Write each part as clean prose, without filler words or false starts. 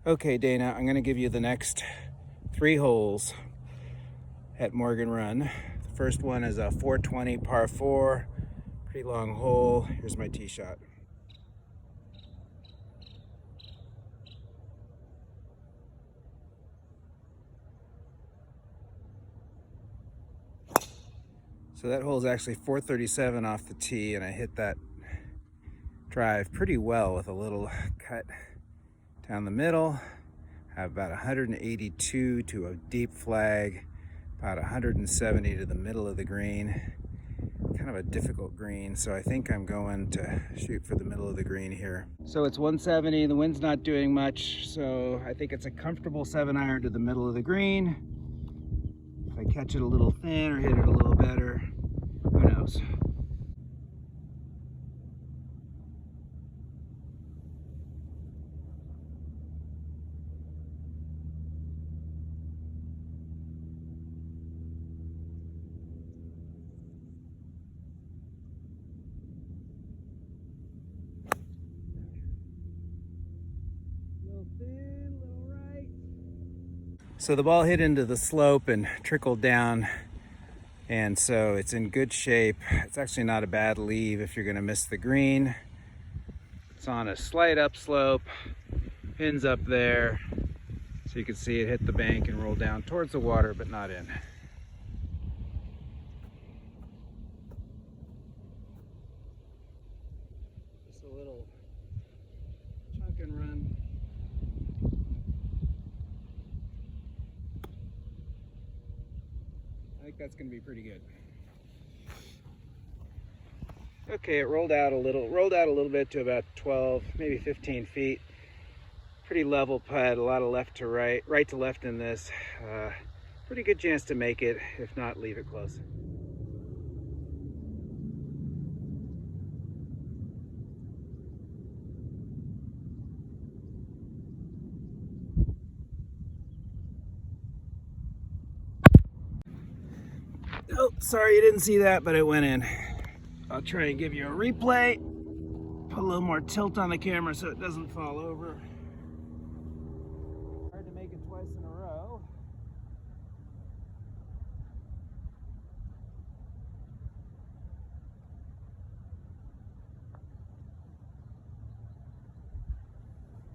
Okay, Dana, I'm gonna give you the next 3 holes at Morgan Run. The first one is a 420 par 4, pretty long hole. Here's my tee shot. So that hole is actually 437 off the tee, and I hit that drive pretty well with a little cut down the middle. I have about 182 to a deep flag, about 170 to the middle of the green. Kind of a difficult green, so I think I'm going to shoot for the middle of the green here. So it's 170, the wind's not doing much, so I think it's a comfortable 7-iron to the middle of the green. If I catch it a little thin or hit it a little better, who knows? So the ball hit into the slope and trickled down, and so it's in good shape. It's actually not a bad leave if you're going to miss the green. It's on a slight upslope, pins up there, so you can see it hit the bank and roll down towards the water, but not in. Just a little chunk and run. I think that's going to be pretty good. Okay, it rolled out a little bit to about 12, maybe 15 feet. Pretty level putt, a lot of left to right to left in this. Pretty good chance to make it, if not leave it close. Oh, sorry you didn't see that, but it went in. I'll try and give you a replay. Put a little more tilt on the camera so it doesn't fall over. Hard to make it twice in a row.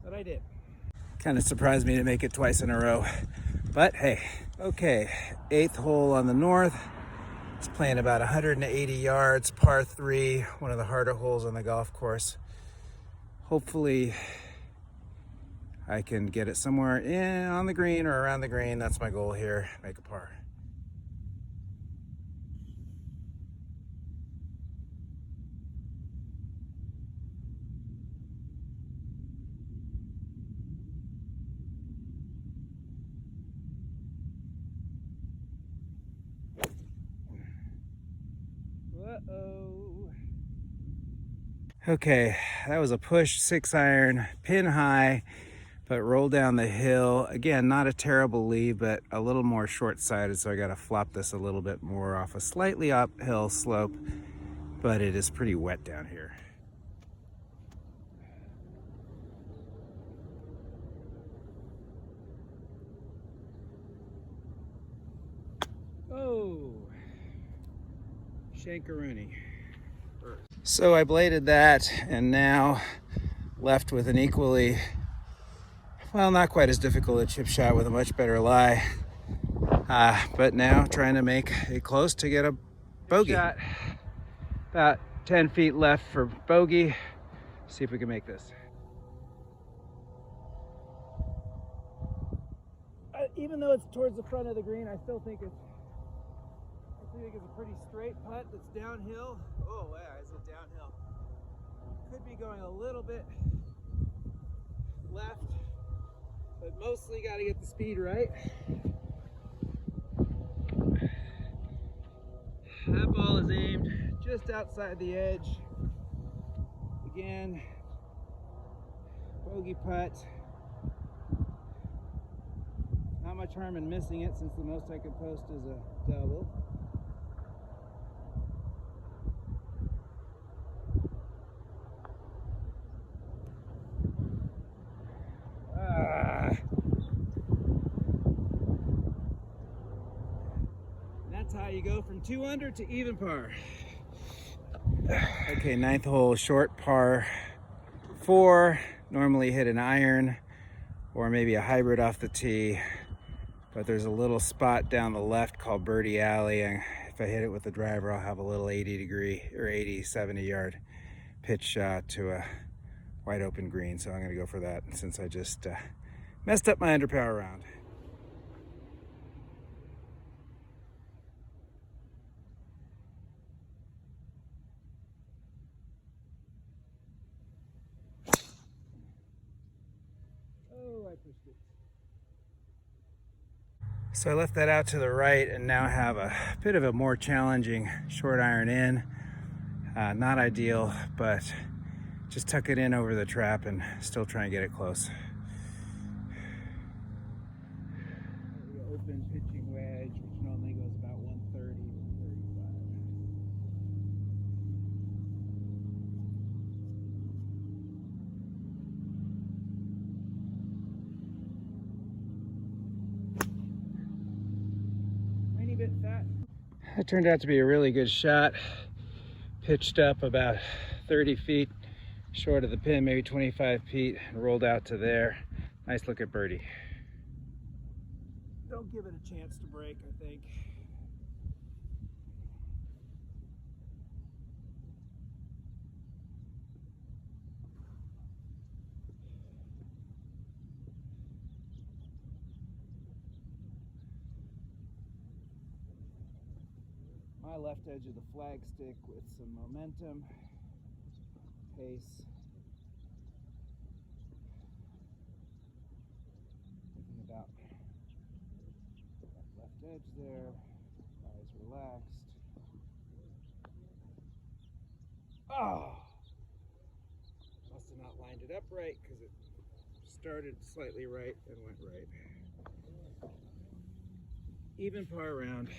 But I did. Kind of surprised me to make it twice in a row. But hey, okay, 8th hole on the north. It's playing about 180 yards, par 3, one of the harder holes on the golf course. Hopefully I can get it somewhere in on the green or around the green. That's my goal here, make a par. Uh-oh. Okay, that was a push 6-iron, pin high, but rolled down the hill. Again, not a terrible lead, but a little more short-sighted, so I got to flop this a little bit more off a slightly uphill slope, but it is pretty wet down here. Oh, Shankaroonie. So I bladed that, and now left with an equally, well, not quite as difficult a chip shot with a much better lie. But now trying to make it close to get a bogey. Shot. About 10 feet left for bogey. See if we can make this. Even though it's towards the front of the green, I still think it's a pretty straight putt that's downhill. Oh, wow, is it downhill? Could be going a little bit left, but mostly got to get the speed right. That ball is aimed just outside the edge. Again, bogey putt. Not much harm in missing it since the most I could post is a double. That's how you go from 2 under to even par. Okay, 9th hole, short par 4. Normally hit an iron or maybe a hybrid off the tee, but there's a little spot down the left called Birdie Alley, and if I hit it with the driver, I'll have a little 70 yard pitch shot to a wide open green. So I'm gonna go for that since I just messed up my underpower round. Oh, I pushed it. So I left that out to the right and now have a bit of a more challenging short iron in. Not ideal, but just tuck it in over the trap and still try and get it close. Open pitching wedge, which normally goes about 130 to 35. Tiny bit fat. That turned out to be a really good shot. Pitched up about 30 feet short of the pin, maybe 25 feet, and rolled out to there. Nice look at birdie. Don't give it a chance to break, I think. My left edge of the flagstick with some momentum, pace. Thinking about that left edge there, eyes relaxed. Oh! Must have not lined it up right because it started slightly right and went right. Even par round.